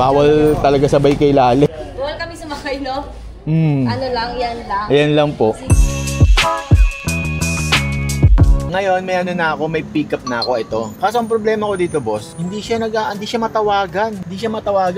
Bawal talaga sabay kay Lale. Bawal kami sumakay, no? Ano lang, yan lang. Ayan lang po. Ngayon, may ano na ako, may pick-up na ako ito. Kaso ang problema ko dito, boss, hindi siya matawagan.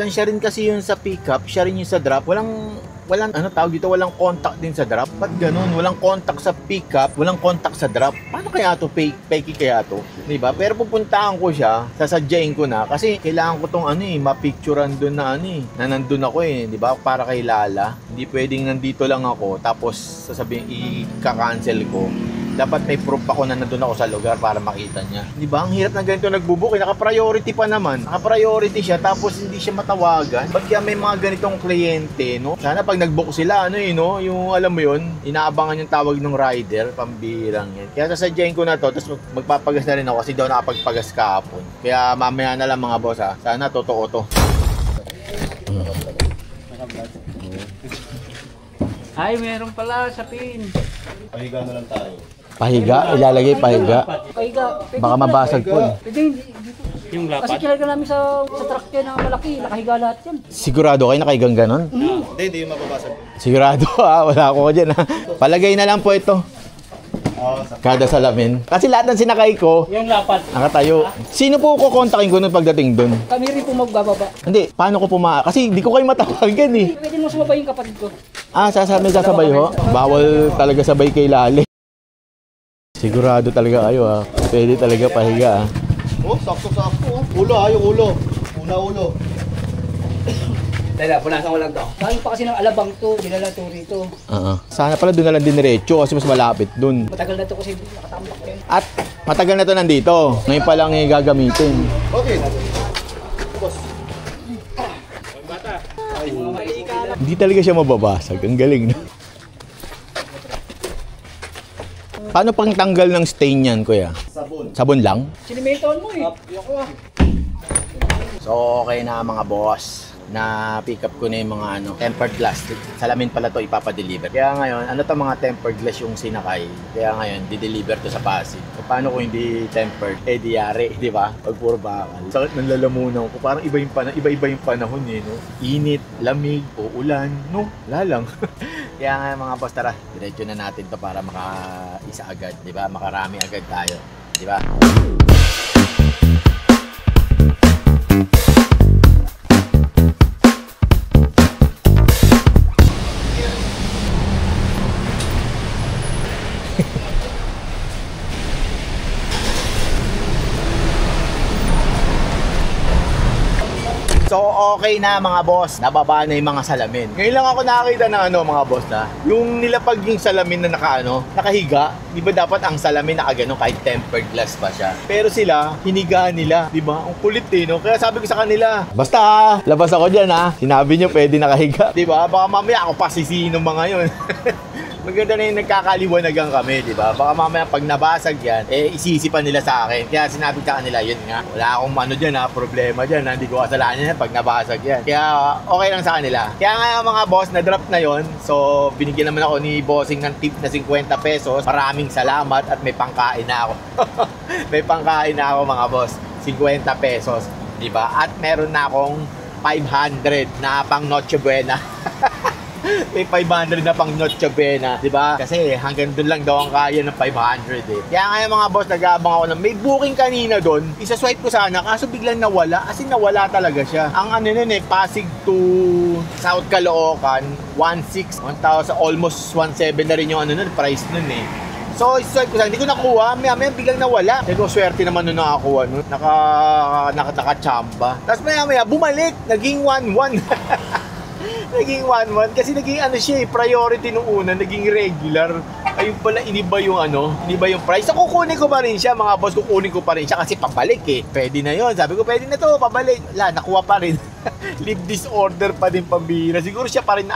Siya rin kasi yun sa pick-up, siya rin yung sa drop. Walang ano tawag dito, walang contact din sa drop. Ba't ganun? Walang contact sa pick-up, walang contact sa drop. Paano kaya to? Fake kaya to? Diba? Pero pupuntahan ko siya, sasadyain ko na kasi kailangan ko tong mapicturean doon na na nandun ako diba? Para kay Lala. Hindi pwedeng nandito lang ako tapos sasabihin i-cancel ko. Dapat may proof ako na nandun ako sa lugar para makita niya. Di ba? Ang hirap na ganito nagbubook. Naka-priority pa naman. Naka-priority siya tapos hindi siya matawagan. Ba't kaya may mga ganitong kliyente, no? Sana pag nag-book sila, yung alam mo yun, inaabangan yung tawag ng rider, pambirang yan. Kaya sasadyain ko na to, tapos magpapagas na rin ako kasi daw nakapagpagas kahapon. Kaya mamaya na lang mga boss ha. Sana totoo to. Ay, meron pala sa pin. Pahiga na lang tayo. Pahiga? Ilalagay pahiga? Pahiga. Baka mabasag po. Pwede hindi. Yung Kasi lapat. kinalaga namin sa truck yan na malaki. Nakahiga lahat yan. Sigurado kayo nakahigang ganon? Hindi yung mababasag. Sigurado wala ako dyan Palagay na lang po ito. Kada salamin. Kasi lahat ng sinakay ko, Yung lapat. nakatayo. Sino po kukontakin ko nung pagdating doon? Kami rin po magbababa. Hindi, paano ko Kasi hindi ko kayo matawagan Pwede mo sumabay yung kapatid ko. Sasabay ho? Bawal talaga sabay kay Lale. Sigurado talaga kayo Pwede talaga pahiga Sakto. Ulo yung ulo. Ulo. Tala, punasan ko lang to. Galing pa kasi ng Alabang to. Dinala to rito. Sana pala doon na lang diniretso kasi mas malapit doon. Matagal na to kasi nakatambak yun. At matagal na to nandito. Ngayon pa lang gagamitin. Okay. Hindi talaga siya mababasag. Ang galing na. Paano pang tanggal ng stain yan, kuya? Sabon lang? Sinimentohan mo So, okay na mga boss. Na pick up ko na yung mga tempered glass. Salamin pala to ipapadeliver. Kaya ngayon, mga tempered glass yung sinakay. Kaya ngayon, di-deliver to sa Pasig. So, paano kung hindi tempered? Diyari, di ba? Pag puro bakal. Sakit ng lalamunan ko. Parang iba yung panahon no? Init, lamig, o ulan. No, wala lang. Kaya nga mga boss, tara, diretso na natin to para maka-isa agad, di ba? Makarami agad tayo, di ba? So okay na mga boss, nababa na yung mga salamin. Ngayon lang ako nakakita ng mga boss yung nilapag yung salamin na nakahiga. Di ba dapat ang salamin nakagano kahit tempered glass pa siya. Pero sila, hinigaan nila, di ba? Ang kulit no? Kaya sabi ko sa kanila, basta labas ako dyan sinabi nyo pwede nakahiga. Di ba? Baka mamaya ako pasisihin ng mga yun. Maganda na yung nagkakaliwanagan kami, di ba? Baka mamaya pag nabasag yan, isisipan nila sa akin. Kaya sinabi sa kanila, yun nga, wala akong dyan problema dyan hindi ko kasalanan yan pag nabasag yan. Kaya okay lang sa kanila. Kaya nga mga boss, na-drop na yon. So, binigyan naman ako ni bossing ng tip na 50 pesos. Maraming salamat at may pangkain na ako. May pangkain na ako mga boss. 50 pesos, di ba? At meron na akong 500 na pang Noche Buena. May 500 na pang Noche Buena, di ba? Kasi hanggang doon lang daw ang kaya ng 500 Kaya nga mga boss, nag-aabang ako may booking kanina doon. Isa-swipe ko sana, kaso biglang nawala. As in, nawala talaga siya. Ang Pasig to South Caloocan, 1,600, 1,000, almost 1,700 na rin yung price nun So, swipe ko sana, hindi ko nakuha. Maya biglang nawala. Dahil ko swerte naman nung nakakuha nun. Nakachamba. Tapos maya bumalik. Naging 1,100. Naging 1,100 kasi naging siya priority nung una, naging regular. Ayun pala, iniba yung price. So kukunin ko pa rin siya mga boss, kukunin ko pa rin siya kasi pabalik Pwede na yon. Sabi ko, pwede na to, pabalik. Nakuha pa rin. Leave this order pa din pambira. Siguro siya pa rin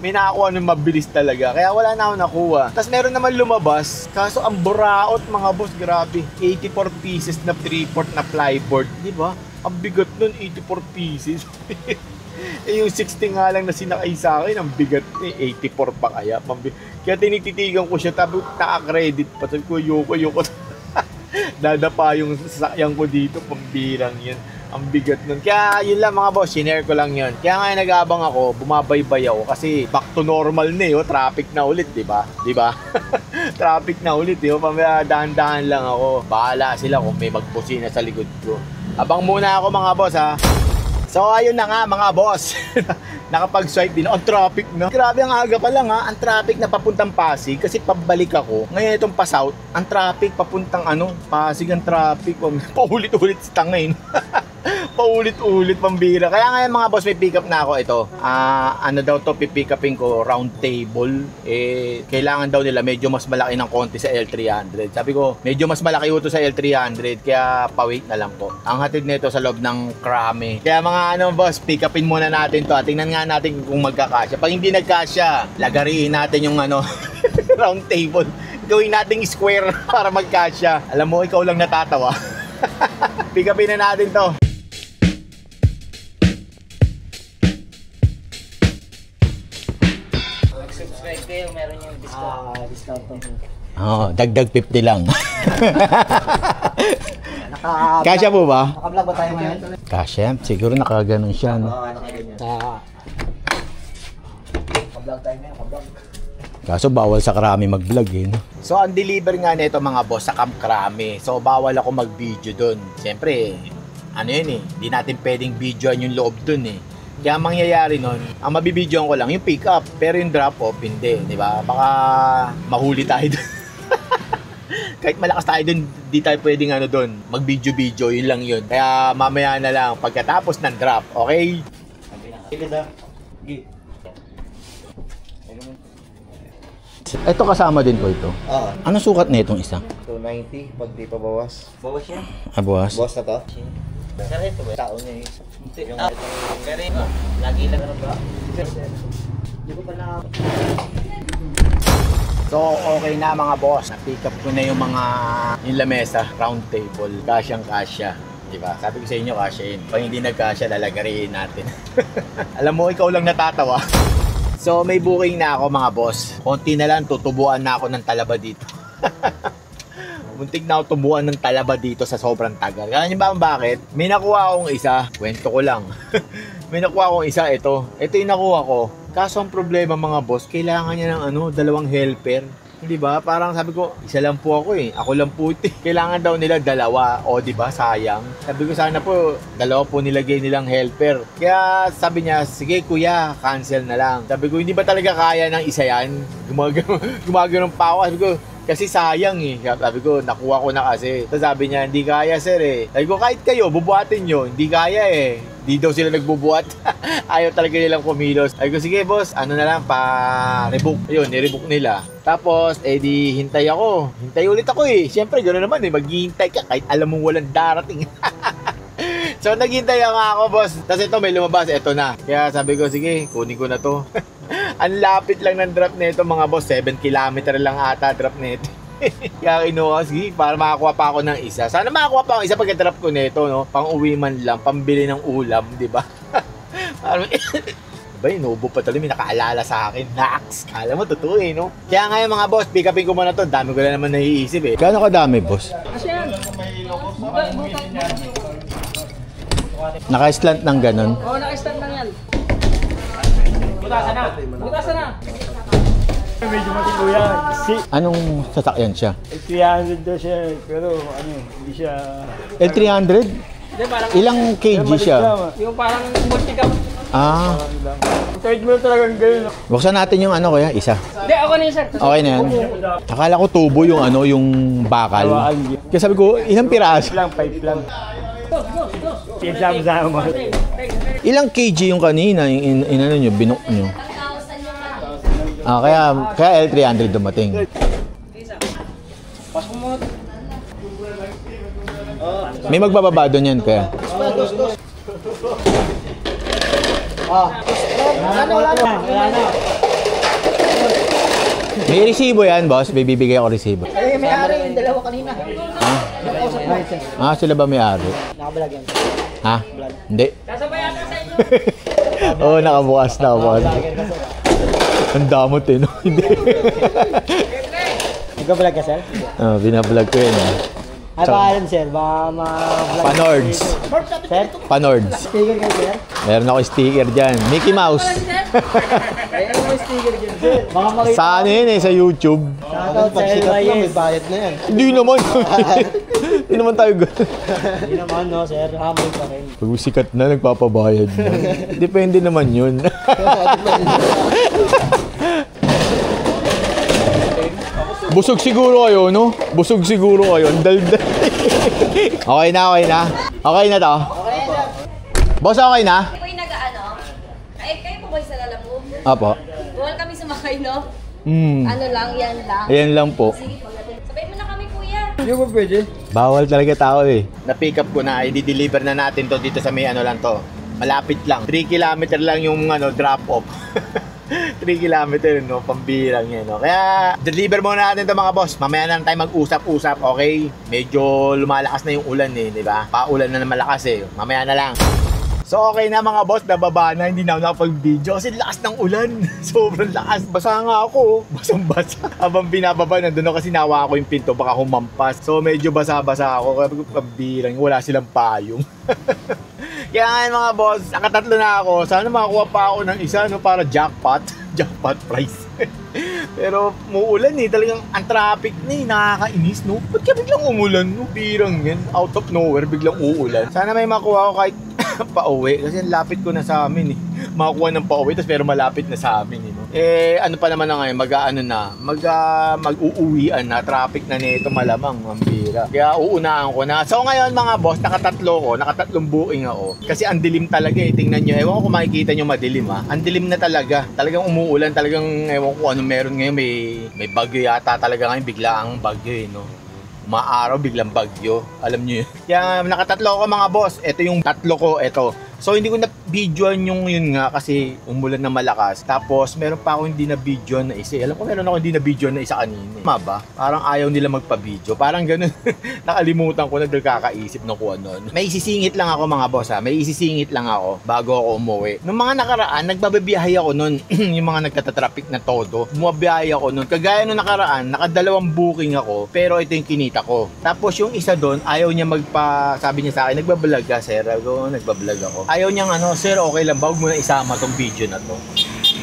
may nakakuha ng mabilis talaga. Kaya wala na ako nakuha. Tapos meron naman lumabas. Kaso ang buraot mga boss, grabe. 84 pieces na 3/4 na plyboard. Di ba? Ang bigat nun, 84 pieces. Yung 60 nga lang na sinakay sa akin, ang bigat 84 pa kaya. Kaya tinititigan ko siya, tapos naka-credit pa. Sabi ko, yoko. Dadapa yung sasakyan ko dito, pambirang yan. Ang bigat nun. Kaya yun lang mga boss, sinare ko lang yun. Kaya nga nag-aabang ako, bumabaybay ako kasi back to normal na yun. Traffic na ulit, di ba? Di ba? Traffic na ulit yun. Dahan-dahan lang ako. Bahala sila kung may magbusina sa likod ko. Abang muna ako mga boss ha. So ayun na nga mga boss. Nakapag-swipe din. Ang traffic na. Grabe ang aga pa lang ha. Ang traffic na papuntang Pasig kasi pabalik ako. Ngayon itong pa-south, ang traffic papuntang Pasig ang traffic. Paulit-ulit si Tangain. Paulit-ulit pambira. Kaya ngayon mga boss, may pick up na ako ito. Ano daw to, pipick upin ko, round table. Kailangan daw nila medyo mas malaki ng konti sa L300. Sabi ko, medyo mas malaki ito sa L300 kaya pa-wait na lang po. Ang hatid nito sa loob ng Krame. Kaya mga boss, pick upin muna natin to. Tingnan nga natin kung magkakasya. Pag hindi nagkasya, lagariin natin yung round table. Gawin nating square para magkasya. Alam mo, ikaw lang natatawa. Pick upin na natin to. Subscribe kayo, meron yung discount. Discount to. Dagdag 50 lang. Kasya po ba? Naka-vlog ba tayo ngayon? Kasya, siguro nakaganon siya. No? Naka-vlog tayo ngayon, naka-vlog. Kaso bawal sa Krame mag-vlog eh. No? So ang deliver nga nito mga boss sa Camp Krame. So bawal ako mag-video doon. Siyempre, hindi natin pwedeng videoan yung loob doon eh. Kaya mangyayari nun, ang mabibidyoan ko lang yung pick up, pero yung drop off hindi, di ba? Baka mahuli tayo doon. Kahit malakas tayo doon, di tayo pwedeng doon, mag-video-video, yun lang yun. Kaya mamaya na lang pagkatapos ng drop, okay? Ito kasama din po ito. Ano sukat na itong isa? 290 pag di pa bawas. Bawas yan. Bawas? Bawas na to? Sir, ito ba? Taon niya yung Pero ito, lagi lang ba? Hindi ko pa na... So okay na mga boss, na-pick up ko na yung lamesa, round table, kasyang-kasya. Diba? Sabi ko sa inyo, kasyain. Pag hindi nagkasya, lalagariin natin. Alam mo, ikaw lang natatawa. So may booking na ako mga boss. Konti na lang, tutubuan na ako ng talaba dito. Muntik na ako tubuan ng talaba dito sa sobrang tagal. Kaya niyo ba bakit? May nakuha akong isa. Kwento ko lang. May nakuha akong isa, ito. Ito yung nakuha ko. Kaso ang problema mga boss, kailangan niya ng dalawang helper. Di ba? Parang sabi ko, isa lang po ako eh. Ako lang po ito. Kailangan daw nila dalawa. O di ba? Sayang. Sabi ko sana po, dalawa po nilagay nilang helper. Kaya sabi niya, sige kuya, cancel na lang. Sabi ko, hindi ba talaga kaya ng isa yan? Gumagano pa ako. Sabi ko, kasi sayang eh. Sabi ko, nakuha ko na kasi. So sabi niya, hindi kaya sir eh. Sabi ko, kahit kayo, bubuhatin nyo. Hindi kaya eh. Di daw sila nagbubuhat. Ayaw talaga nilang kumilos. Sabi ko, sige boss, na lang, pa-rebook. Ayun, ni-rebook nila. Tapos, di hintay ako. Hintay ulit ako eh. Siyempre, gano'n naman eh. Maghihintay ka kahit alam mong walang darating. So, naghintay ako boss. Tapos ito, may lumabas. Ito na. Kaya sabi ko, sige, kunin ko na to. Ang lapit lang ng drop nito mga boss. 7 kilometer lang ata drop nito. Kaya kinuha, sige, para makakuha pa ako ng isa. Sana makakuha pa ako isa pagka-drop ko nito, no? Pang uwi man lang, pambili ng ulam, di ba? Diba, inubo pa tuloy, may nakaalala sa akin. Naks, kala mo, totoo eh, no? Kaya ngayon mga boss, pick upin ko muna to. Dami ko na naman naiisip eh. Gano'n kadami, boss? Kasi yan. Naka-slant ng ganun. Oo, naka-stand lang yan. Butasan na. Butasan na. Medyo matindi yan. Anong sasakyan siya? 300 daw siya, pero hindi siya... L300? Hindi, parang... Ilang kg siya? Yung parang multi-cam. Third mo talagang ganun. Buksan natin yung kuya, isa. Hindi, ako na yun, sir. Okay na yan. Akala ko tubo yung yung bakal. Kaya sabi ko, ilang piraso? Pipe lang. Sama-sama mo. Ilang kg yung kanina, yung nyo, binok nyo? Kaya L300 dumating. Pasok mo. May magbababa doon yan, kaya. May resibo yan, boss. May bibigay ako resibo. May ari yung dalawa kanina. Sila ba may ari? Nakabalag yan. Ha? Hindi. Kasabay ata sa inyo. Oo, nakabukas. Ang damot eh, no? Hindi. Nagbabalag ka, sir? Binablog ko yan. Ay, pangalan sir, baka ma-vlog. Panords. Sir, Panords. sticker kayo sir? Meron ako sticker dyan. Mickey Mouse. Ayun mo sticker dyan sir. Baka makita. Sa ano yun eh, sa YouTube. Shoutout sa LYS. bayad na yan. Hindi naman. Hindi naman tayo gano'n. Hindi naman no sir, humble pa rin. Pag sikat na, nagpapabayad na. Depende naman yun. Busog siguro kayo, no? Busog siguro kayo. Ang daldal. Okay na, okay na. Okay na to? Boss, okay na? Kayo po yung nag-ano? Ay, kayo po ba yung sa lalamove? Apo. Bawal kami sumakay, no? Hmm. Ano lang, yan lang. Ayan lang po. Sige po, sabay mo na kami, kuya. Hindi ko pwede. Bawal talaga tao eh. Na-pick up ko na, i-deliver na natin to dito sa may ano lang to. Malapit lang. 3 kilometer lang yung ano, drop off. 3 kilometer, no? Pambirang yan, no? Kaya, deliver muna natin to mga boss. Mamaya na tayo mag-usap-usap, okay? Medyo lumalakas na yung ulan eh, di ba? Paulan na malakas eh. Mamaya na lang. So okay na mga boss, nababa na, hindi na ako nakapag-video kasi lakas ng ulan. Sobrang lakas. Basa nga ako, basang-basa. Habang binababa, nandun ako kasi nawa ko yung pinto, baka humampas. So medyo basa-basa ako, kaya pagkabirang, wala silang payong. Kaya nga mga boss, nakatatlo na ako. Sana makakuha pa ako ng isa, no, para jackpot. Jackpot price. Pero muulan eh, talagang ang traffic na eh, nakakainis, no? Ba't kaya biglang umulan, no? Birang yan, out of nowhere, biglang uulan. Sana may makuha ko kahit pauwi, kasi lapit ko na sa amin eh. Makakuha ng pauwi, tapos pero malapit na sa amin eh, no? Eh, ano pa naman na ngayon, mag-uuwian na, traffic na nito malamang, ang bira. Kaya uunahan ko na. So ngayon mga boss, nakatatlong booking ako. Kasi ang dilim talaga eh, tingnan nyo, ewan ko kung makikita nyo madilim ha. Ang dilim na talaga, talagang umuulan, talagang ewan ko ano meron ngayon, may bagyo yata talaga ngayon, biglaang bagyo eh, no? Maaraw, biglang bagyo. Alam nyo yun. Kaya nakatatlo ako mga boss. Ito yung tatlo ko, ito. So hindi ko na-videoan yung yun nga kasi umulan na malakas. Tapos meron pa ako hindi na-videoan na isa. Alam ko meron ako hindi na-videoan na isa kanina. Tama ba? Parang ayaw nila magpa-video. Parang ganun. Nakalimutan ko, nagkakaisip ng kung ano. May isisingit lang ako mga boss ha. May isisingit lang ako bago ako umuwi. Nung mga nakaraan, nagbababiyahe ako nun. Yung mga nagtatatraffic na todo. Bumabiyahe ako nun. Kagaya nung nakaraan, nakadalawang booking ako. Pero ito yung kinita ko. Tapos yung isa doon, ayaw niya sabi niya sa akin, nagbablog ka sir. Nagbablog ako. Ayaw niyang ano, sir, okay lang ba? Huwag mo na isama tong video na to.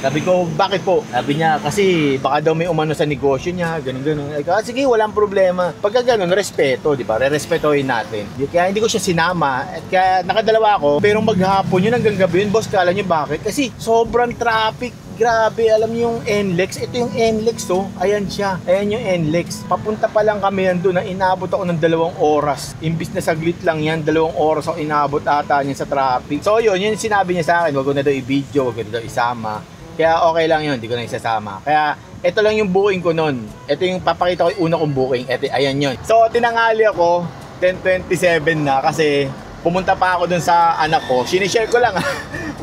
Sabi ko, bakit po? Sabi niya, kasi baka daw may umano sa negosyo niya, ganun-ganun. Sige, walang problema. Pagka ganun, respeto, di ba? Re-respetohin natin. Kaya hindi ko siya sinama. At kaya nakadalawa ako, pero maghapon yun hanggang gabi yun. Boss, kala niyo bakit? Kasi sobrang traffic. Grabe, alam niyo yung NLEX. Ito yung NLEX, oh. Ayan siya. Ayan yung NLEX. Papunta pa lang kami yan doon na inabot ako ng 2 oras. Imbis na saglit lang yan, 2 oras ako inabot ata niya sa traffic. So yun yung sinabi niya sa akin. Wag ko na daw i-video, wag ko na daw isama. Kaya okay lang yun, hindi ko na isasama. Kaya ito lang yung booking ko nun. Ito yung papakita ko yung una kong booking. Ito, ayan yun. So tinanghali ako, 10:27 na kasi pumunta pa ako dun sa anak ko. Sinishare ko lang.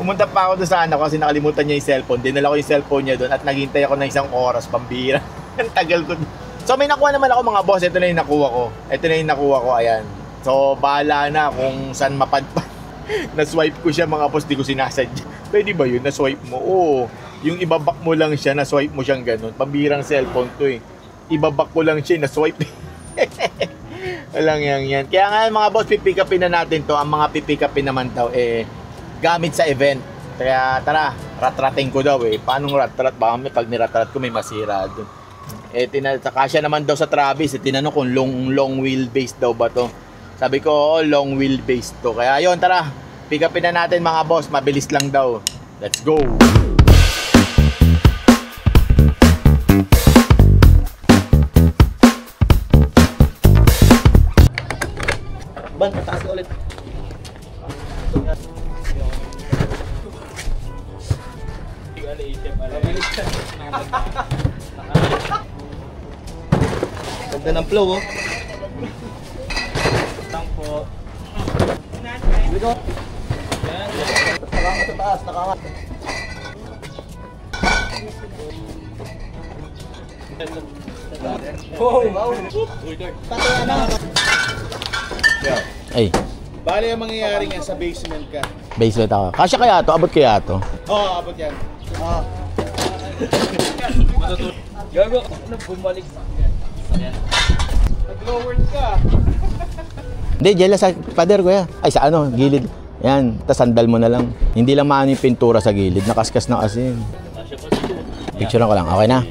Pumunta pa ako dun sa anak ko kasi nakalimutan niya yung cellphone. Dinala ko yung cellphone niya dun at naghintay ako ng 1 oras, pambira. Ang tagal ko. So may nakuha naman ako mga boss. Ito na yung nakuha ko. Ito na yung nakuha ko, ayan. So bahala na kung saan mapadpad. Na-swipe ko siya mga boss, di ko sinasadya. Pwede ba yun? Na-swipe mo? Oo. Yung ibabak mo lang siya, na-swipe mo siyang ganun. Pambirang cellphone to eh. Ibabak ko lang siya, na-swipe. Walang yan. Kaya nga mga boss, pipick upin na natin to. Ang mga pipick upin naman daw eh gamit sa event. Kaya tara, rat-rating ko daw eh. Paano rat-rat? Baka pag nirat-rat ko may masira dun. Eh, kasya naman daw sa Travis. Tinanong kung long wheelbase daw ba to. Sabi ko, oo, long wheelbase to. Kaya yun, tara. Pick upin na natin mga boss. Mabilis lang daw. Let's go! Ban, pataas ulit. Ganda ng flow, oh. Tangpo. Dito. Nakakangat sa taas, nakakangat. Oh, wow. Ay, Bale, ang mangyayari nga sa basement ka. basement ako. Kasya kaya to? Abot kaya to? Oo, abot yan. Gago, ano bumalik sa akin? Nag-lowered ka. Hindi, dyan lang sa pader kuya. Ay sa ano, gilid. Yan, tas sandal mo na lang. Hindi lang maano yung pintura sa gilid. Nakaskas na kasi. Picture ko lang. Okay na?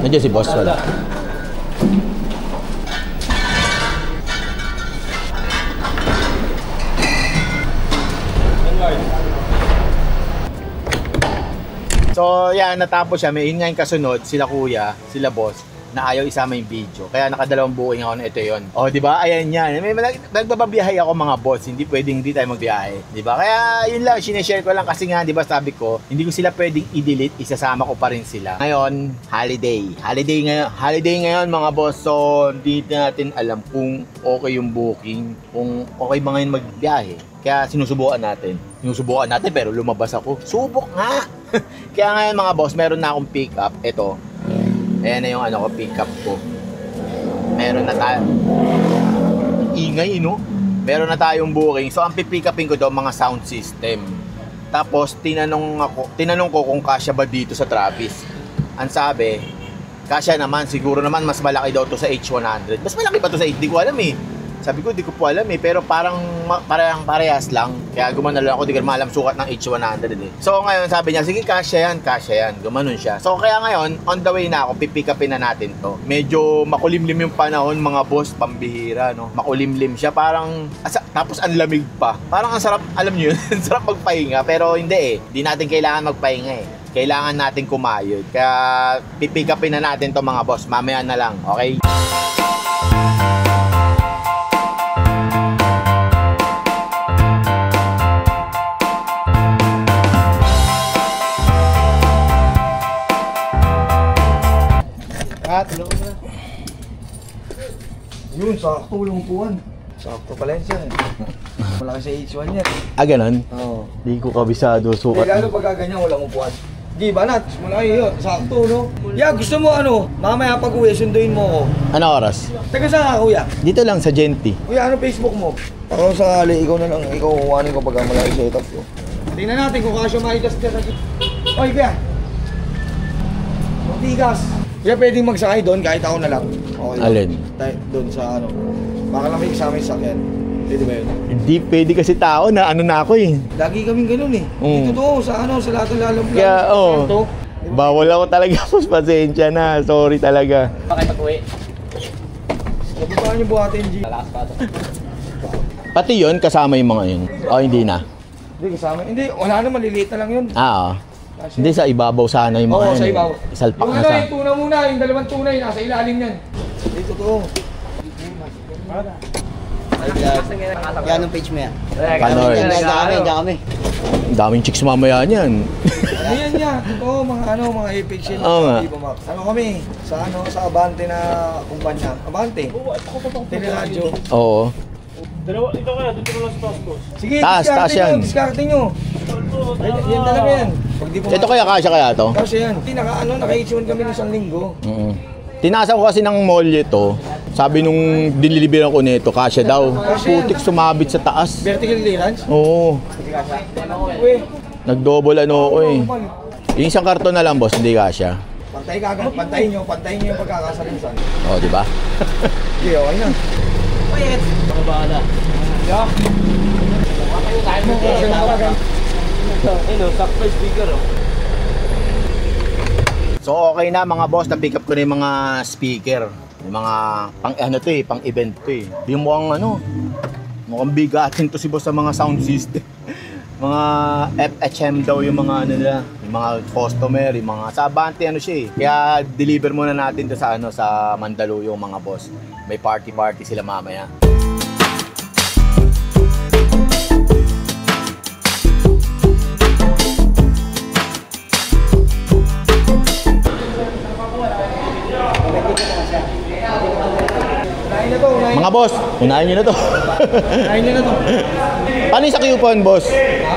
Nandiyan si boss wala. So, yan, natapos siya. May yun nga yung kasunod, sila kuya, sila boss, na ayaw isama yung video. Kaya nakadalawang booking ako na ito yon. O, di ba? Ayan yan. May nagbababiyahe ako mga boss. Hindi pwedeng hindi tayo magbiyahe. Di ba? Kaya yun lang, sineshare ko lang kasi nga, di ba sabi ko, hindi ko sila pwedeng i-delete, isasama ko pa rin sila. Ngayon, holiday. Holiday ngayon mga boss. So, hindi natin alam kung okay yung booking, kung okay ba ngayon magbiyahe. Kaya sinusubukan natin pero lumabas ako. Subok nga! Kaya ngayon mga boss, meron na akong pick up. Ito. Ayan na yung ano ko, pick up ko. Meron na tayo. Ingay, no? Meron na tayong booking. So, ang pipick upin ko daw mga sound system. Tapos, tinanong ko kung kasya ba dito sa Travis. Ang sabi, kasya naman. Siguro naman, mas malaki daw to sa H100. Mas malaki ba to sa H? Di ko alam eh. Sabi ko, di ko po alam eh. Pero parehas lang. Kaya gumano lang ako, di ko maalam sukat ng H100 eh. So ngayon, sabi niya, sige, kasya yan. Gumanon siya. So kaya ngayon, on the way na ako, pipick upin na natin to. Medyo makulimlim yung panahon, mga boss, pambihira, no? Makulimlim siya, parang, tapos ang lamig pa. Parang ang sarap, alam niyo yun, ang sarap magpahinga. Pero hindi eh. Di natin kailangan magpahinga eh. Kailangan natin kumayod. Kaya pipick upin na natin to mga boss. Mamaya na lang, okay? Tulong na. Yun, sakto yung upuan. Sakto pala yan siya. Malaki sa H1 yan. Ganon? Oo. Di ko kabisado sukat. Lalo pagka ganyan, walang upuan. Di ba Nat? Malaki yun. Sakto, no? Yeah, gusto mo ano? Mamaya pag uwi, sunduin mo ako. Ano oras? Taga saan ka, kuya? Dito lang sa Genti. Kuya, ano Facebook mo? Ako sakali, ikaw na lang. Ikaw kukuhanin ko pagka malaki setup ko. Tingnan natin kung kasya maigas ka sa... Oy, kuya! Matigas! Kuya, pwedeng magsakay doon kahit ako na lang. Okay. Alin? Doon sa ano. Baka lang may kasama yung sakyan. Pwede ba yun? Hindi pwede kasi tao na ano na ako eh. Lagi kaming ganun eh. Dito to, sa ano, sa lahat ng lalamog. Kaya, oo. Bawal ako talaga, boss. Pasensya na. Sorry talaga. Bakit pag-uwi? Nababaan niyo buhatin, G. Lalakas pa ito. Pati yun, kasama yung mga yun. O, hindi na. Hindi kasama. Hindi, wala na, maliliit na lang yun. Oo. Hindi, sa ibabaw sana yung mga Oo, yun. sa ibabaw. Salpak Yung na ano, sa... yung tuna muna, yung dalawang tuna yun, nasa ilalim yan. Dito to. Yan ang page mo yan. Panor. Diyan kami. Ang daming chicks mamaya niyan. Ayan yan. Ito, mga epic shit. Oo nga. Ano kami, sa Abante na kumpanya. Abante. Teleradyo. Oo. Ito kaya, dito lang sa taas ko. Sige, Taas yan. diskarte nyo. Yan talaga yan. Pag di Ito kaya kasya kaya to? Kasi yan. Naka-H1 kami ng isang linggo. Tinasa ko kasi ng molye to. Sabi nung diniliberan ko nito, kasya daw. Putik sumabit sa taas. Vertical clearance? Oo. Uy, Nag-double ano ko eh. Yung isang karton na lang, boss, hindi kasya. pantay ka agad. Pantayin nyo yung pagkakasalinsan. Oo, di ba? Sige, okay na. Ako bahala. Ayun o, surprise speaker o. So okay na mga boss, na-pick up ko na yung mga speaker. Yung mga pang event to eh. Yung mukhang bigatin to si boss sa mga sound system. Mga FHM daw yung mga nila, yung mga customer, yung mga sa Abante siya eh. Kaya deliver muna natin to sa sa Mandaluyong mga boss. May party sila mamaya. Mga boss, unahin nyo na to. Unahin nyo na to. Paano yung sa coupon, boss?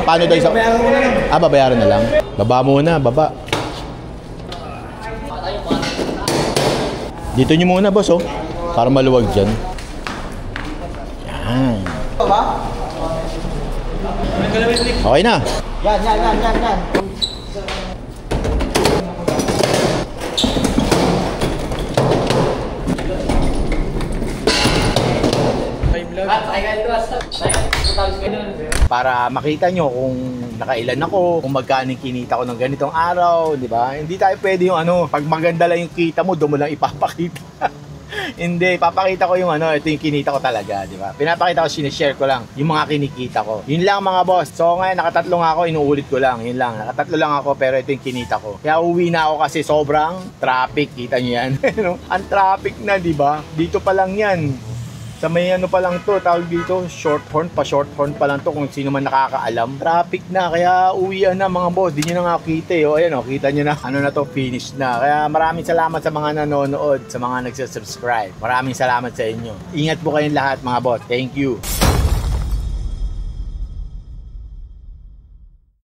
Paano daw sa... Bayaran ko na lang. Babayaran na lang. Baba muna, baba. Dito nyo muna, boss, oh. Para maluwag dyan. Okay na. Yan. Para makita nyo kung nakailan ako, kung magkano yung kinita ko ng ganitong araw, di ba? Hindi tayo pwede yung pag maganda lang yung kita mo, doon mo lang ipapakita. Hindi, papakita ko yung ito yung kinita ko talaga, di ba? Pinapakita ko, sinishare ko lang yung mga kinikita ko. Yun lang mga boss. So ngayon, nakatatlo nga ako, inuulit ko lang. Yun lang, nakatatlo lang ako, pero ito yung kinita ko. Kaya uwi na ako kasi sobrang traffic, kita nyo yan. Ang traffic na, di ba? Dito pa lang yan. Sa may pa lang to, tawag dito, short horn pa lang to kung sino man nakakaalam. Traffic na, kaya uwian na mga boss. Di nyo na nga kita eh. O ayan kita nyo na, na to, finish na. Kaya maraming salamat sa mga nanonood, sa mga nagsasubscribe. Maraming salamat sa inyo. Ingat po kayong lahat mga boss. Thank you.